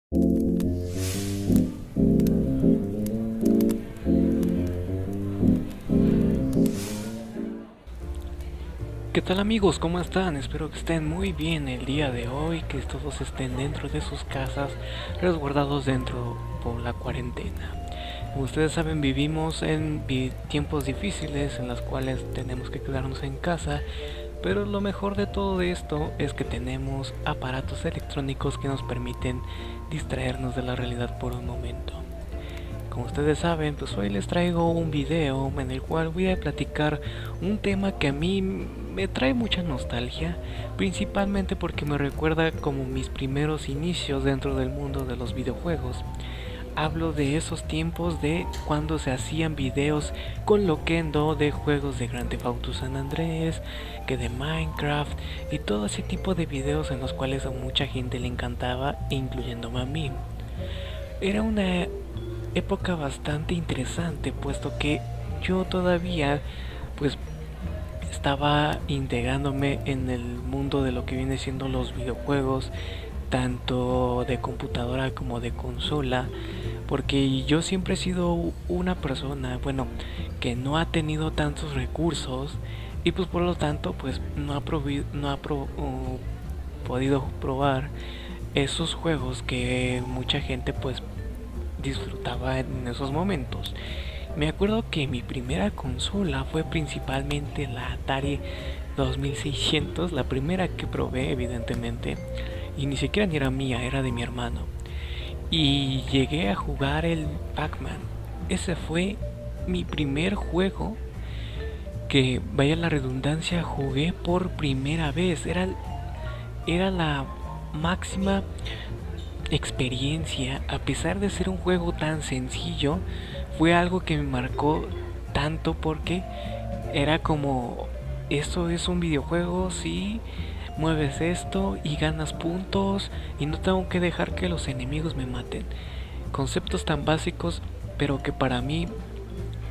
¿Qué tal amigos? ¿Cómo están? Espero que estén muy bien el día de hoy, que todos estén dentro de sus casas, resguardados dentro por la cuarentena. Como ustedes saben, vivimos en tiempos difíciles en los cuales tenemos que quedarnos en casa, pero lo mejor de todo esto es que tenemos aparatos electrónicos que nos permiten distraernos de la realidad por un momento. Como ustedes saben, pues hoy les traigo un video en el cual voy a platicar un tema que a mí me trae mucha nostalgia, principalmente porque me recuerda como mis primeros inicios dentro del mundo de los videojuegos. Hablo de esos tiempos de cuando se hacían videos con loquendo de juegos de Grand Theft Auto San Andrés, que de Minecraft y todo ese tipo de videos en los cuales a mucha gente le encantaba, incluyéndome a mí. Era una época bastante interesante, puesto que yo todavía pues estaba integrándome en el mundo de lo que viene siendo los videojuegos, tanto de computadora como de consola, porque yo siempre he sido una persona, bueno, que no ha tenido tantos recursos y pues por lo tanto pues no ha podido probar esos juegos que mucha gente pues disfrutaba en esos momentos. Me acuerdo que mi primera consola fue principalmente la Atari 2600, la primera que probé evidentemente, y ni siquiera ni era mía, era de mi hermano. Y llegué a jugar el Pac-Man. Ese fue mi primer juego que, vaya la redundancia, jugué por primera vez. Era la máxima experiencia, a pesar de ser un juego tan sencillo, fue algo que me marcó tanto porque era como, esto es un videojuego, sí, mueves esto y ganas puntos y no tengo que dejar que los enemigos me maten. Conceptos tan básicos, pero que para mí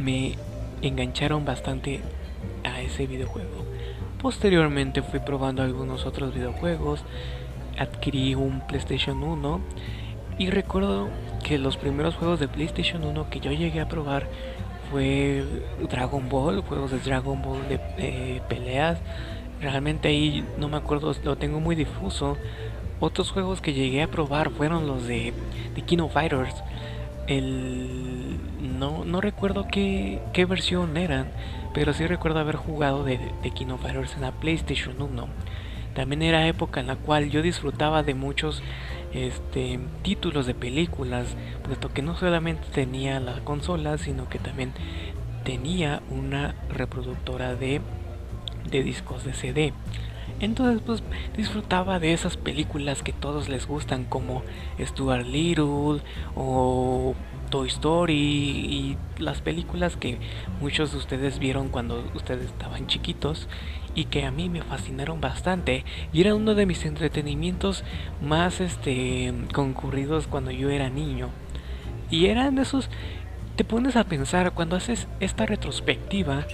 me engancharon bastante a ese videojuego. Posteriormente fui probando algunos otros videojuegos, adquirí un PlayStation 1 y recuerdo que los primeros juegos de PlayStation 1 que yo llegué a probar fue Dragon Ball, juegos de Dragon Ball de peleas. Realmente ahí no me acuerdo, lo tengo muy difuso. Otros juegos que llegué a probar fueron los de King of Fighters. No recuerdo qué versión eran, pero sí recuerdo haber jugado de King of Fighters en la PlayStation 1. También era época en la cual yo disfrutaba de muchos títulos de películas, puesto que no solamente tenía la consola, sino que también tenía una reproductora de discos de CD. Entonces pues disfrutaba de esas películas que todos les gustan, como Stuart Little o Toy Story, y las películas que muchos de ustedes vieron cuando ustedes estaban chiquitos y que a mí me fascinaron bastante, y era uno de mis entretenimientos más concurridos cuando yo era niño. Y eran esos, te pones a pensar cuando haces esta retrospectiva,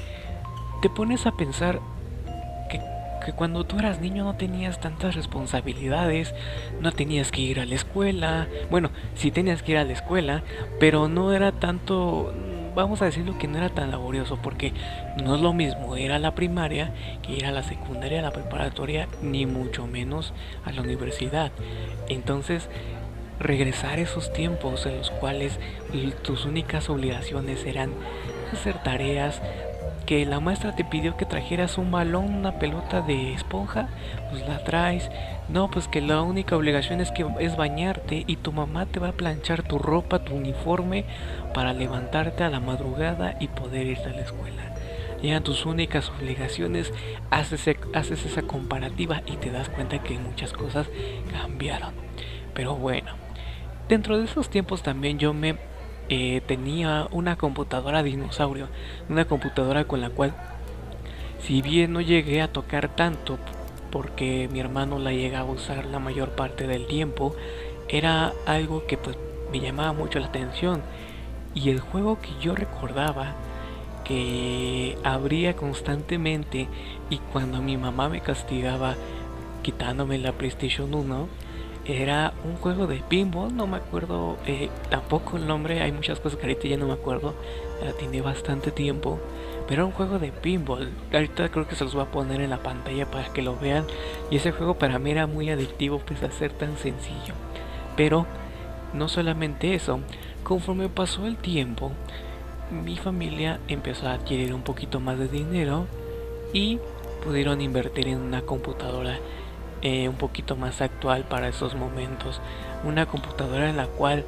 te pones a pensar que cuando tú eras niño no tenías tantas responsabilidades, no tenías que ir a la escuela, bueno, sí tenías que ir a la escuela, pero no era tanto, vamos a decirlo, que no era tan laborioso, porque no es lo mismo ir a la primaria que ir a la secundaria, a la preparatoria, ni mucho menos a la universidad. Entonces, regresar esos tiempos en los cuales tus únicas obligaciones eran hacer tareas, que la maestra te pidió que trajeras un balón, una pelota de esponja, pues la traes. No, pues que la única obligación es bañarte y tu mamá te va a planchar tu ropa, tu uniforme para levantarte a la madrugada y poder irte a la escuela. Y eran tus únicas obligaciones, haces esa comparativa y te das cuenta que muchas cosas cambiaron. Pero bueno, dentro de esos tiempos también yo me tenía una computadora dinosaurio, una computadora con la cual, si bien no llegué a tocar tanto porque mi hermano la llegaba a usar la mayor parte del tiempo, era algo que pues me llamaba mucho la atención. Y el juego que yo recordaba que abría constantemente, y cuando mi mamá me castigaba quitándome la PlayStation 1, Era un juego de pinball, no me acuerdo tampoco el nombre, hay muchas cosas que ahorita ya no me acuerdo, tiene bastante tiempo, pero era un juego de pinball. Ahorita creo que se los voy a poner en la pantalla para que lo vean, y ese juego para mí era muy adictivo pese a ser tan sencillo. Pero no solamente eso, conforme pasó el tiempo, mi familia empezó a adquirir un poquito más de dinero y pudieron invertir en una computadora un poquito más actual para esos momentos. Una computadora en la cual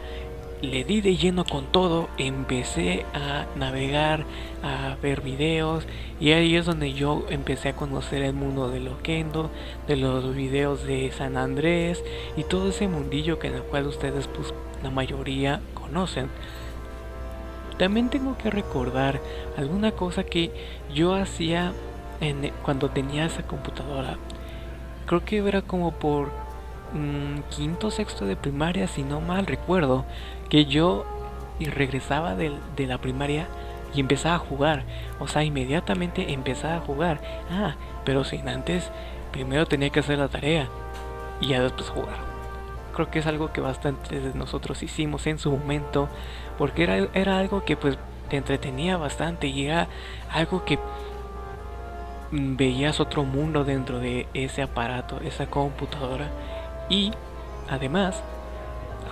le di de lleno con todo, empecé a navegar, a ver videos, y ahí es donde yo empecé a conocer el mundo de Loquendo, de los videos de San Andrés y todo ese mundillo que en el cual ustedes pues la mayoría conocen. También tengo que recordar alguna cosa que yo hacía cuando tenía esa computadora. Creo que era como por quinto sexto de primaria, si no mal recuerdo, que yo regresaba de la primaria y empezaba a jugar. O sea, inmediatamente empezaba a jugar. Pero sin antes, primero tenía que hacer la tarea y ya después jugar. Creo que es algo que bastantes de nosotros hicimos en su momento, porque era algo que pues te entretenía bastante y era algo que veías otro mundo dentro de ese aparato, esa computadora. Y además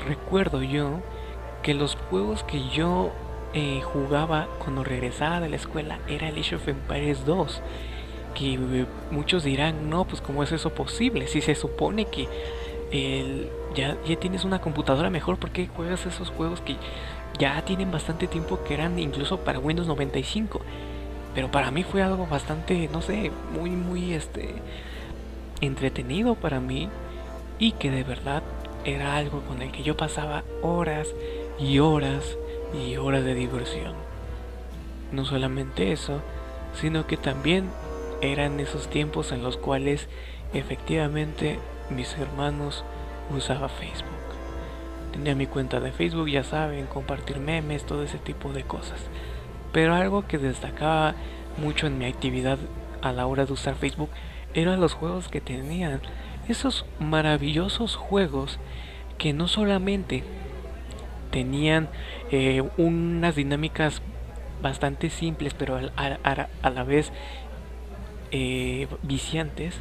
recuerdo yo que los juegos que yo jugaba cuando regresaba de la escuela era el Age of Empires 2, que muchos dirán, no, pues cómo es eso posible, si se supone que ya tienes una computadora mejor, ¿por qué juegas esos juegos que ya tienen bastante tiempo, que eran incluso para Windows 95? Pero para mí fue algo bastante, no sé, muy entretenido para mí, y que de verdad era algo con el que yo pasaba horas y horas y horas de diversión. No solamente eso, sino que también eran esos tiempos en los cuales efectivamente mis hermanos usaba Facebook. Tenía mi cuenta de Facebook, ya saben, compartir memes, todo ese tipo de cosas. Pero algo que destacaba mucho en mi actividad a la hora de usar Facebook eran los juegos que tenían. Esos maravillosos juegos que no solamente tenían unas dinámicas bastante simples, pero a la vez viciantes,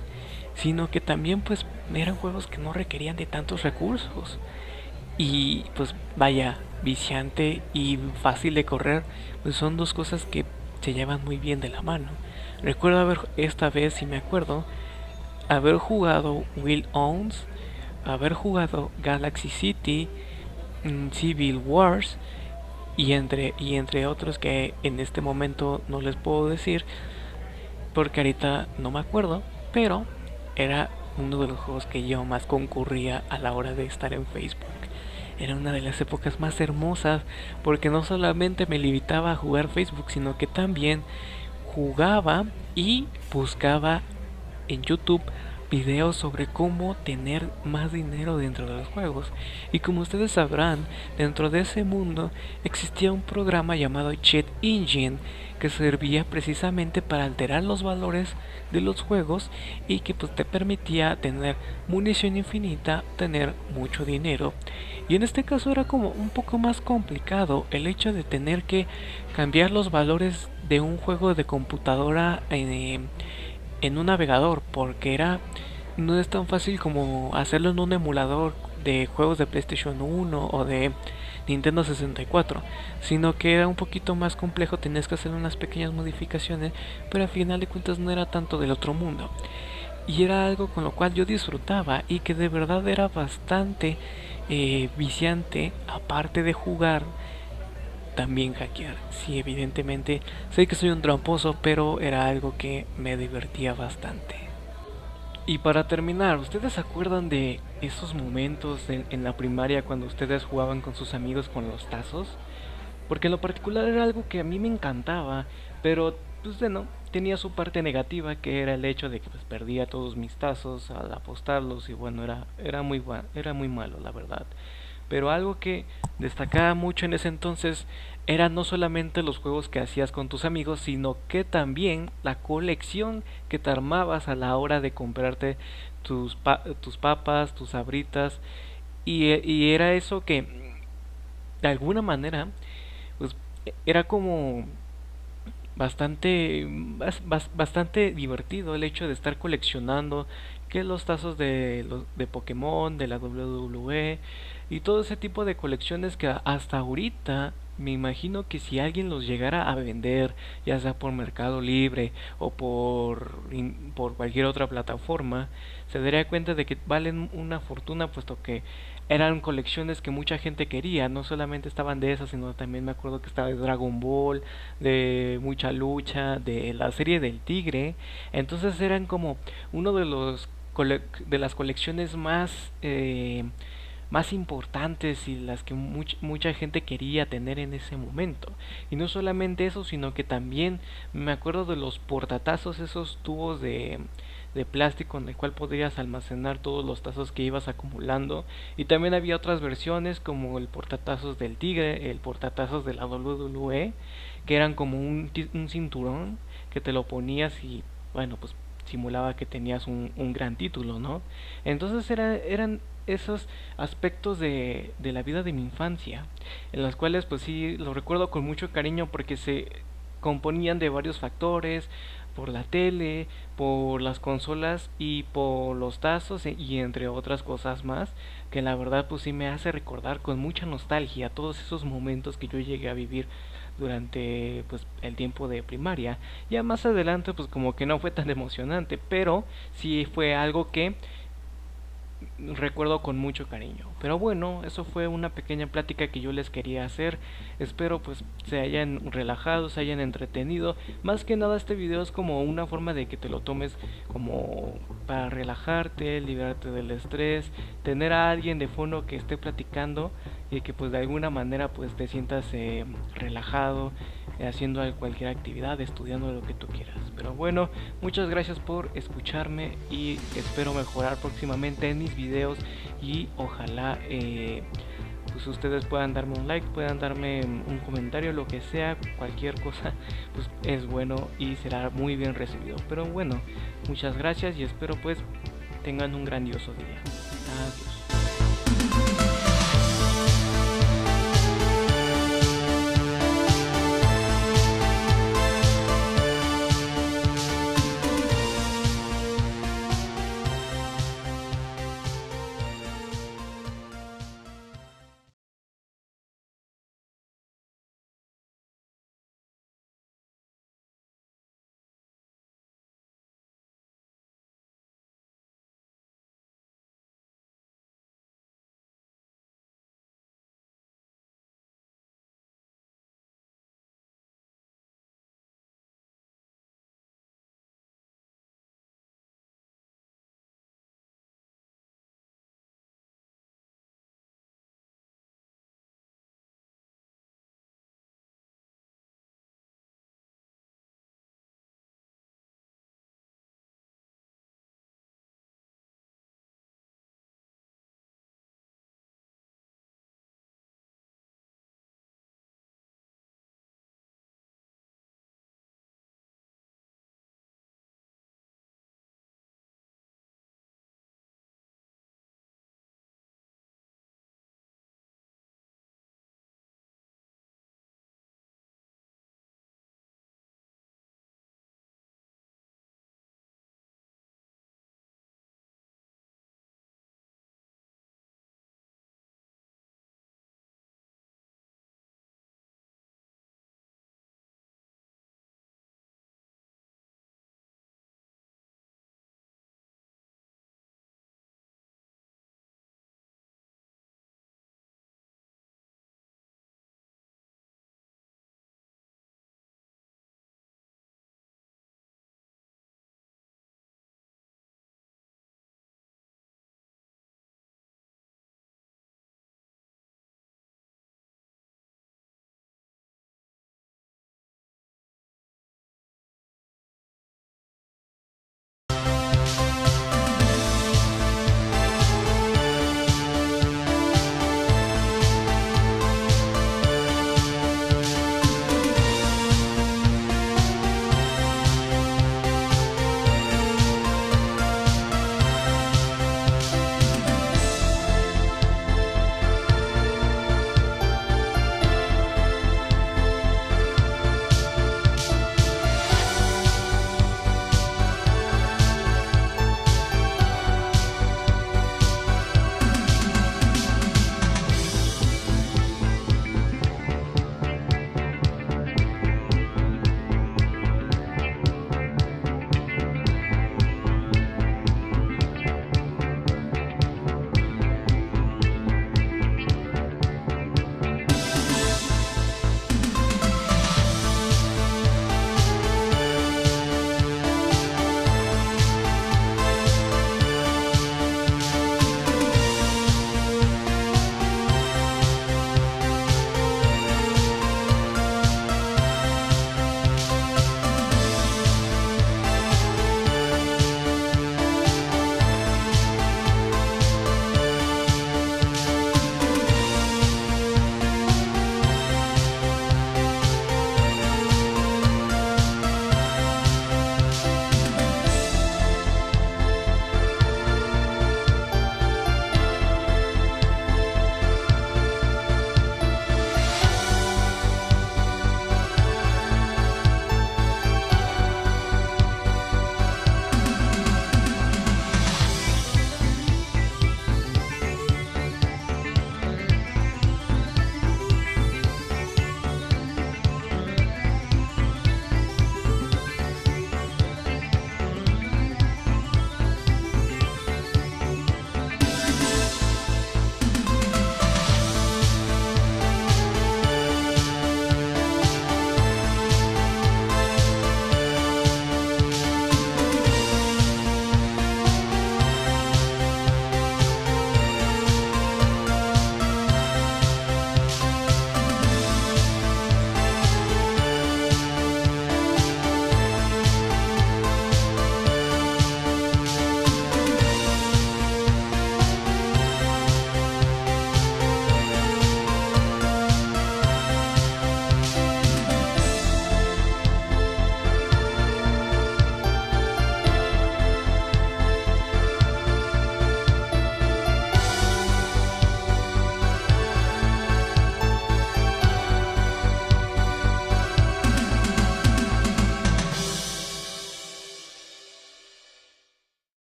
sino que también pues eran juegos que no requerían de tantos recursos. Y pues vaya, viciante y fácil de correr, pues son dos cosas que se llevan muy bien de la mano. Recuerdo esta vez, si me acuerdo, haber jugado Will Owns, haber jugado Galaxy City, Civil Wars y entre otros que en este momento no les puedo decir porque ahorita no me acuerdo, pero era uno de los juegos que yo más concurría a la hora de estar en Facebook. Era una de las épocas más hermosas porque no solamente me limitaba a jugar Facebook, sino que también jugaba y buscaba en YouTube videos sobre cómo tener más dinero dentro de los juegos. Y como ustedes sabrán, dentro de ese mundo existía un programa llamado Cheat Engine que servía precisamente para alterar los valores de los juegos y que pues te permitía tener munición infinita, tener mucho dinero. Y en este caso era como un poco más complicado el hecho de tener que cambiar los valores de un juego de computadora en un navegador, porque no es tan fácil como hacerlo en un emulador de juegos de PlayStation 1 o de Nintendo 64, sino que era un poquito más complejo, tenías que hacer unas pequeñas modificaciones, pero al final de cuentas no era tanto del otro mundo. Y era algo con lo cual yo disfrutaba y que de verdad era bastante viciante, aparte de jugar, también hackear. Sí, evidentemente sé que soy un tramposo, pero era algo que me divertía bastante. Y para terminar, ¿ustedes se acuerdan de esos momentos en la primaria cuando ustedes jugaban con sus amigos con los tazos? Porque en lo particular era algo que a mí me encantaba, pero pues bueno, tenía su parte negativa, que era el hecho de que pues perdía todos mis tazos al apostarlos y bueno, era muy malo, la verdad. pero algo que destacaba mucho en ese entonces era no solamente los juegos que hacías con tus amigos, sino que también la colección que te armabas a la hora de comprarte tus papas, tus sabritas, y era eso que de alguna manera pues era como bastante divertido el hecho de estar coleccionando que los tazos de Pokémon, de la WWE y todo ese tipo de colecciones que hasta ahorita me imagino que si alguien los llegara a vender, ya sea por Mercado Libre o por cualquier otra plataforma, se daría cuenta de que valen una fortuna, puesto que eran colecciones que mucha gente quería. No solamente estaban de esas, sino también me acuerdo que estaba de Dragon Ball, de Mucha Lucha, de la serie del Tigre. Entonces eran como uno de los de las colecciones más importantes y las que mucha gente quería tener en ese momento. Y no solamente eso, sino que también me acuerdo de los portatazos, esos tubos de plástico en el cual podrías almacenar todos los tazos que ibas acumulando. Y también había otras versiones como el portatazos del Tigre, el portatazos de la WWE, que eran como un cinturón que te lo ponías y bueno, pues simulaba que tenías un gran título, ¿no? Entonces eran esos aspectos de la vida de mi infancia, en los cuales pues sí lo recuerdo con mucho cariño porque se componían de varios factores, por la tele, por las consolas y por los tazos y entre otras cosas más, que la verdad pues sí me hace recordar con mucha nostalgia todos esos momentos que yo llegué a vivir durante pues el tiempo de primaria. Ya más adelante pues como que no fue tan emocionante, pero sí fue algo que recuerdo con mucho cariño. Pero bueno, eso fue una pequeña plática que yo les quería hacer. Espero pues se hayan relajado, se hayan entretenido. Más que nada este video es como una forma de que te lo tomes como para relajarte, liberarte del estrés, tener a alguien de fondo que esté platicando y que pues de alguna manera pues te sientas relajado, haciendo cualquier actividad, estudiando lo que tú quieras. Pero bueno, muchas gracias por escucharme y espero mejorar próximamente en mis videos y ojalá pues ustedes puedan darme un like, puedan darme un comentario, lo que sea, cualquier cosa pues es bueno y será muy bien recibido. Pero bueno, muchas gracias y espero pues tengan un grandioso día. Adiós.